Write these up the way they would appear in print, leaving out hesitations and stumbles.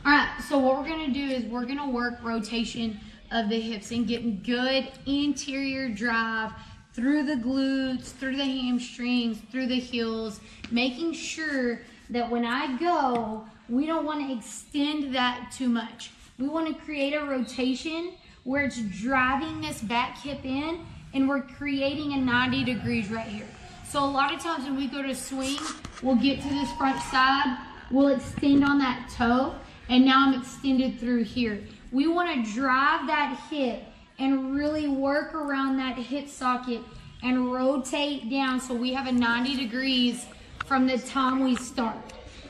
All right, so what we're gonna do is we're gonna work rotation of the hips and getting good interior drive through the glutes, through the hamstrings, through the heels, making sure that when I go, we don't want to extend that too much. We want to create a rotation where it's driving this back hip in and we're creating a 90 degrees right here. So a lot of times when we go to swing, we'll get to this front side, we'll extend on that toe, and now I'm extended through here. We want to drive that hip and really work around that hip socket and rotate down so we have a 90 degrees from the time we start,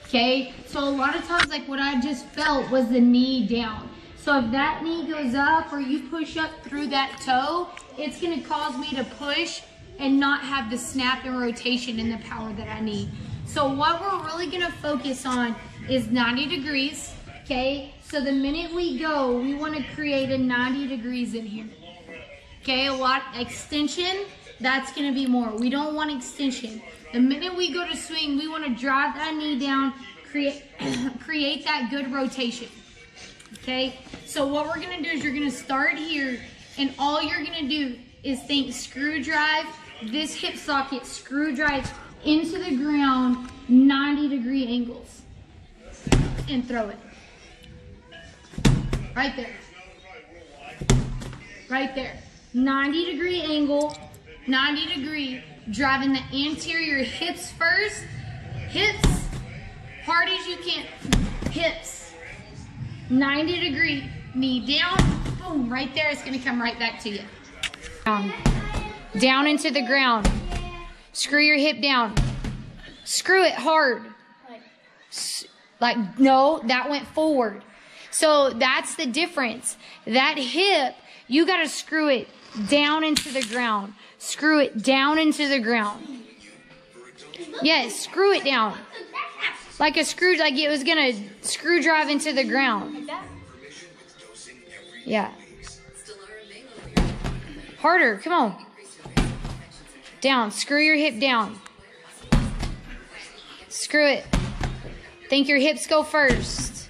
okay? So a lot of times, like what I just felt was the knee down. So if that knee goes up or you push up through that toe, it's gonna cause me to push and not have the snap and rotation and the power that I need. So what we're really gonna focus on is 90 degrees, okay? So the minute we go, we wanna create a 90 degrees in here. Okay, a lot extension, that's gonna be more. We don't want extension. The minute we go to swing, we wanna drive that knee down, create that good rotation. Okay, so what we're gonna do is you're gonna start here and all you're gonna do is think screw drive, this hip socket, screw drive into the ground, 90 degree angles, and throw it. Right there. Right there. 90 degree angle, 90 degree, driving the anterior hips first. Hips, hard as you can. Hips, 90 degree, knee down, boom, right there. It's gonna come right back to you. Down into the ground. Screw your hip down. Screw it hard. Like, no, that went forward. So that's the difference. That hip, you gotta screw it down into the ground. Screw it down into the ground. Yes, screw it down. Like a screw, like it was gonna screw drive into the ground. Yeah. Harder, come on. Down, screw your hip down. Screw it. Think your hips go first.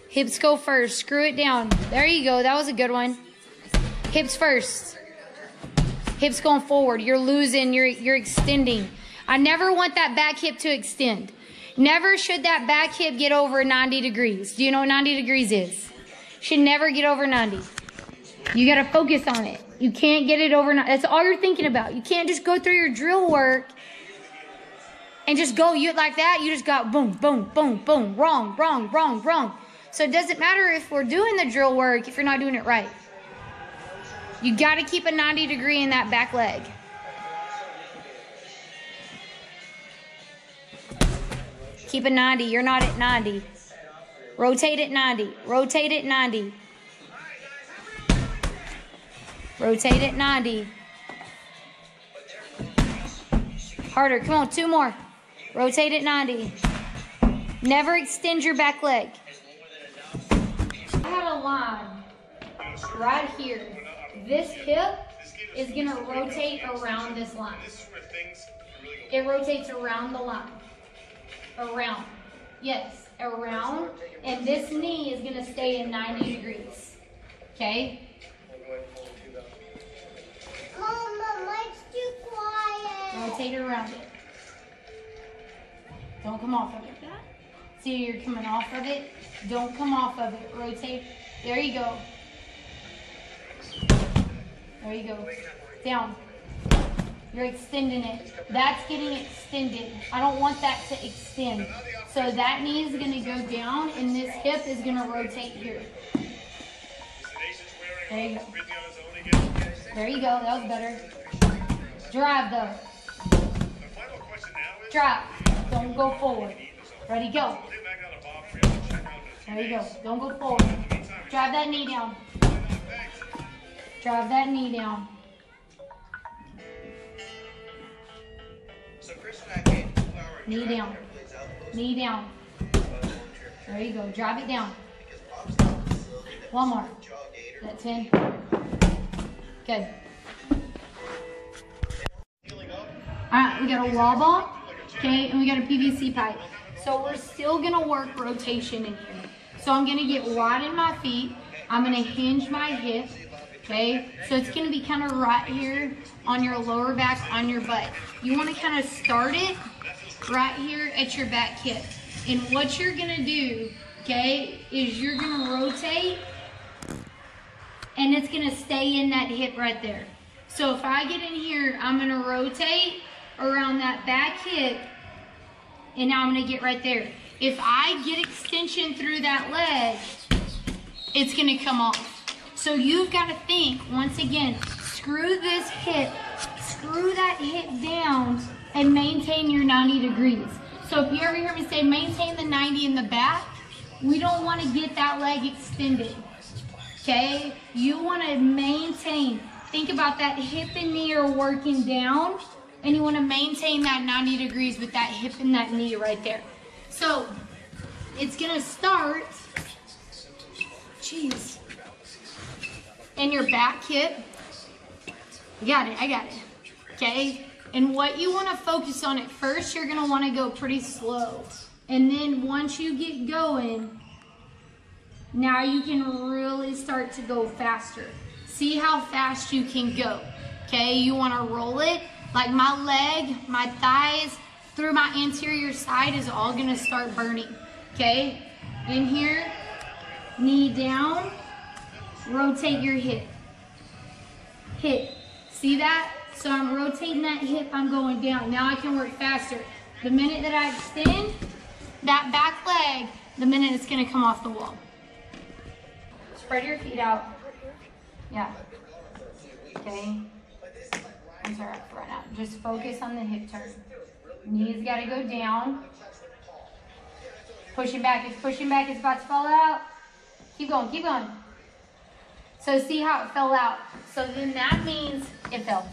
Hips go first, screw it down. There you go, that was a good one. Hips first. Hips going forward, you're losing, you're extending. I never want that back hip to extend. Never should that back hip get over 90 degrees. Do you know what 90 degrees is? Should never get over 90. You gotta focus on it. You can't get it over 90. That's all you're thinking about. You can't just go through your drill work and just go like that. You just got boom, boom, boom, boom, wrong, wrong, wrong, wrong. So it doesn't matter if we're doing the drill work if you're not doing it right. You gotta keep a 90 degree in that back leg. Keep a 90, you're not at 90. Rotate at 90, rotate at 90. Rotate at 90. Harder, come on, 2 more. Rotate at 90. Never extend your back leg. I had a line right here. This hip is gonna rotate around this line. It rotates around the line. Around. Yes, around. And this knee is gonna stay in 90 degrees. Okay? Mama, Mike's too quiet. Rotate it around it. Don't come off of it. See, you're coming off of it. Don't come off of it. Rotate. There you go. There you go. Down. You're extending it. That's getting extended. I don't want that to extend. So that knee is going to go down and this hip is going to rotate here. There you go. There you go. That was better. Drive though. Drive. Don't go forward. Ready, go. There you go. Don't go forward. Drive that knee down. Drive that knee down. Knee down. Knee down. There you go. Drive it down. One more. That's 10. Good. Alright, we got a wall ball, okay, and we got a PVC pipe. So we're still gonna work rotation in here. So I'm gonna get wide in my feet. I'm gonna hinge my hip, okay? So it's gonna be kind of right here on your lower back, on your butt. You wanna kind of start it right here at your back hip. And what you're gonna do, okay, is you're gonna rotate and it's gonna stay in that hip right there. So if I get in here, I'm gonna rotate around that back hip and now I'm gonna get right there. If I get extension through that leg, it's gonna come off. So you've gotta think, once again, screw this hip, screw that hip down and maintain your 90 degrees. So if you ever hear me say maintain the 90 in the back, we don't wanna get that leg extended, okay? You wanna maintain, think about that hip and knee are working down and you wanna maintain that 90 degrees with that hip and that knee right there. So it's gonna start, jeez, in your back hip. I got it, okay? And what you wanna focus on at first, you're gonna wanna go pretty slow. And then once you get going, now you can really start to go faster. See how fast you can go, okay? You wanna roll it, like my leg, my thighs, through my anterior side is all gonna start burning, okay? In here, knee down, rotate your hip. Hip, see that? So I'm rotating that hip, I'm going down. Now I can work faster. The minute that I extend that back leg, the minute it's gonna come off the wall. Spread your feet out. Yeah, okay. That's all right for right now. Just focus on the hip turn. Knees gotta go down. Pushing back, it's pushing back, it's about to fall out. Keep going, keep going. So see how it fell out. So then that means it fell.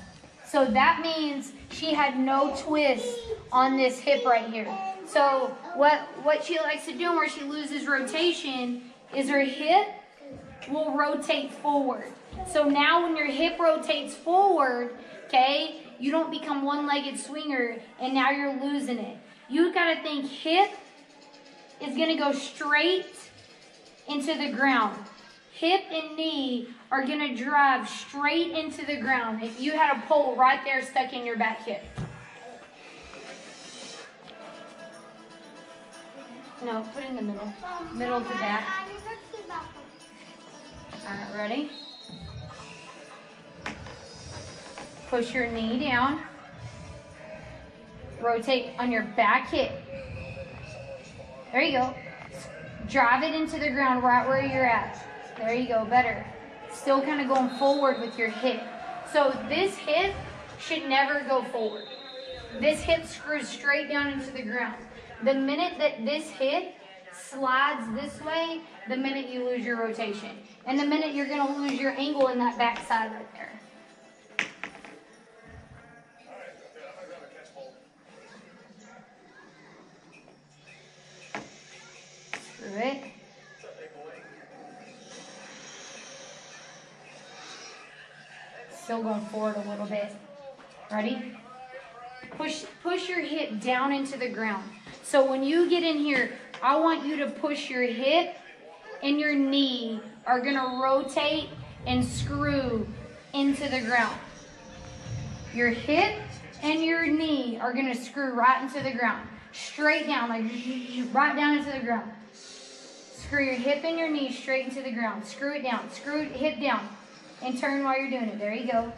So that means she had no twist on this hip right here. So what she likes to do and where she loses rotation is her hip will rotate forward. So now when your hip rotates forward, okay, you don't become one-legged swinger and now you're losing it. You gotta think hip is gonna go straight into the ground. Hip and knee are gonna drive straight into the ground. If you had a pole right there stuck in your back hip. No, put it in the middle. Middle to back. All right, ready? Push your knee down. Rotate on your back hip. There you go. Drive it into the ground right where you're at. There you go, better. Still kind of going forward with your hip. So this hip should never go forward. This hip screws straight down into the ground. The minute that this hip slides this way, the minute you lose your rotation. And the minute you're gonna lose your angle in that back side right there. Screw it. Still going forward a little bit. Ready? Push your hip down into the ground. So when you get in here, I want you to push your hip and your knee are gonna rotate and screw into the ground. Your hip and your knee are gonna screw right into the ground. Straight down, like right down into the ground. Screw your hip and your knee straight into the ground. Screw it down, screw hip down. And turn while you're doing it. There you go.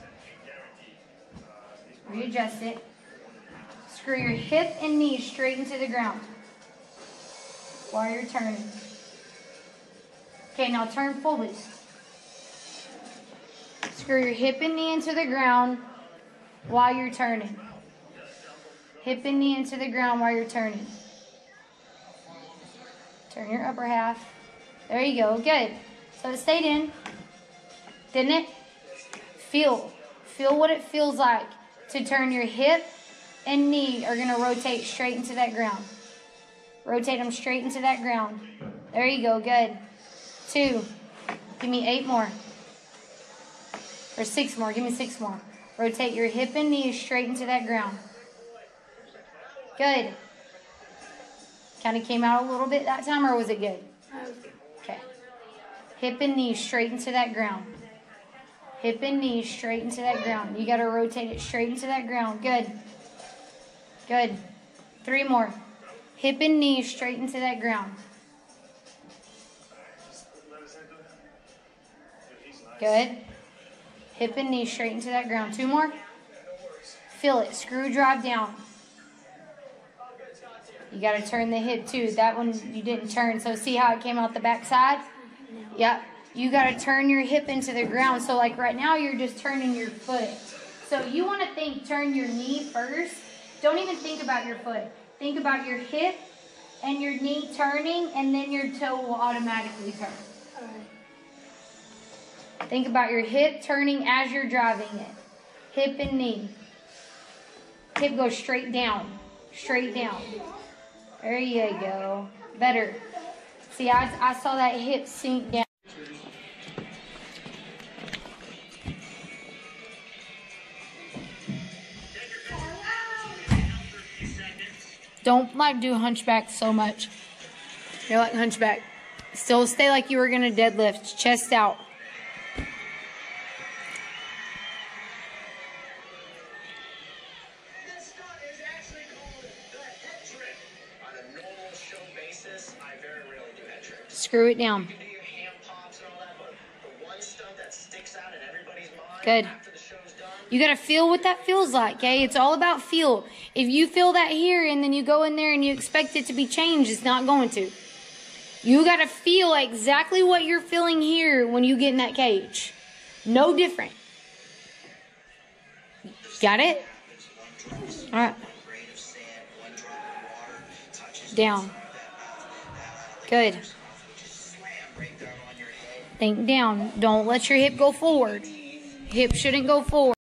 Readjust it. Screw your hip and knee straight into the ground while you're turning. Okay, now turn fully. Screw your hip and knee into the ground while you're turning. Hip and knee into the ground while you're turning. Turn your upper half. There you go. Good. So it stayed in. Didn't it? Feel what it feels like to turn your hip and knee are going to rotate straight into that ground. Rotate them straight into that ground. There you go. Good. 2. Give me 8 more. Or 6 more. Give me 6 more. Rotate your hip and knee straight into that ground. Good. Kind of came out a little bit that time, or was it good? Hip and knee straight into that ground. Hip and knee straight into that ground. You got to rotate it straight into that ground. Good. Good. 3 more. Hip and knee straight into that ground. Good. Hip and knee straight into that ground. 2 more. Feel it. Screw drive down. You got to turn the hip too. That one you didn't turn. So see how it came out the back side? Yep. You got to turn your hip into the ground. So like right now you're just turning your foot. So you want to turn your knee first. Don't even think about your foot. Think about your hip and your knee turning, and then your toe will automatically turn. All right. Think about your hip turning as you're driving it. Hip and knee. Hip goes straight down. Straight down. There you go. Better. See, I saw that hip sink down. Don't like do hunchback so much. You're like hunchback. Still stay like you were going to deadlift. Chest out. This stunt is actually called the head trick. On a normal show basis, I very rarely do head tricks. Screw it down. You can do your hand pops and all that, but the one stunt that sticks out in everybody's mind Good. after the show's done. You got to feel what that feels like, okay? It's all about feel. If you feel that here and then you go in there and you expect it to be changed, it's not going to. You got to feel exactly what you're feeling here when you get in that cage. No different. Got it? All right. Down. Good. Think down. Don't let your hip go forward. Hip shouldn't go forward.